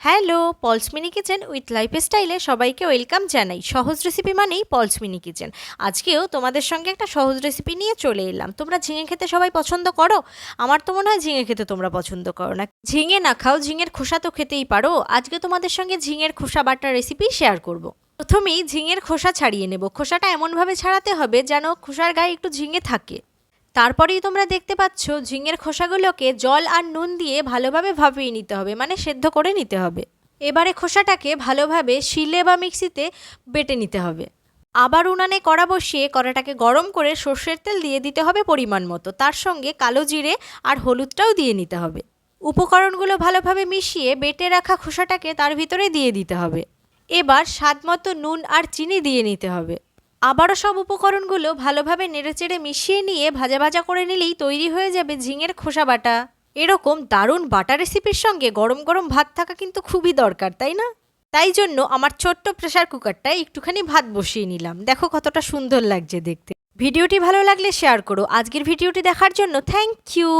Hello, Paul's mini kitchen with লাইফস্টাইলে সবাইকে welcome জানাই। সহজ রেসিপি মানেই পলস মিনি কিচেন। আজকেও তোমাদের সঙ্গে একটা সহজ রেসিপি নিয়ে চলে এলাম। তোমরা ঝিঙে খেতে সবাই পছন্দ করো? আমার তো মনে হয় ঝিঙে খেতে তোমরা পছন্দ করো না। ঝিঙে না খাও, ঝিঙের খোসা তো খেতেই পারো। আজকে তোমাদের সঙ্গে ঝিঙের খোসা বাটার রেসিপি শেয়ার করব। প্রথমেই ঝিঙের খোসা ছাড়িয়ে নেব। খোসাটা এমনভাবে ছাড়াতে হবে যেন খোসার গায়ে একটু ঝিঙে থাকে। তারপরেই তোমরা দেখতে পাচ্ছ ঝিঙের খোসাগুলোকে জল আর নুন দিয়ে ভালোভাবে ভাপিয়ে নিতে হবে, মানে সেদ্ধ করে নিতে হবে। এবারে খোসাটাকে ভালোভাবে শিলে বা মিক্সিতে বেটে নিতে হবে। আবার উনানে কড়া বসিয়ে কড়াটাকে গরম করে সর্ষের তেল দিয়ে দিতে হবে পরিমাণ মতো। তার সঙ্গে কালো জিরে আর হলুদটাও দিয়ে নিতে হবে। উপকরণগুলো ভালোভাবে মিশিয়ে বেটে রাখা খোসাটাকে তার ভিতরে দিয়ে দিতে হবে। এবার স্বাদ মতো নুন আর চিনি দিয়ে নিতে হবে। আবারও সব উপকরণগুলো ভালোভাবে নেড়েচেড়ে মিশিয়ে নিয়ে ভাজা ভাজা করে নিলেই তৈরি হয়ে যাবে ঝিঙের খোসা বাটা। এরকম দারুণ বাটা রেসিপির সঙ্গে গরম গরম ভাত থাকা কিন্তু খুবই দরকার, তাই না? তাই জন্য আমার ছোট্ট প্রেসার কুকারটায় একটুখানি ভাত বসিয়ে নিলাম। দেখো কতটা সুন্দর লাগছে দেখতে। ভিডিওটি ভালো লাগলে শেয়ার করো। আজকের ভিডিওটি দেখার জন্য থ্যাংক ইউ।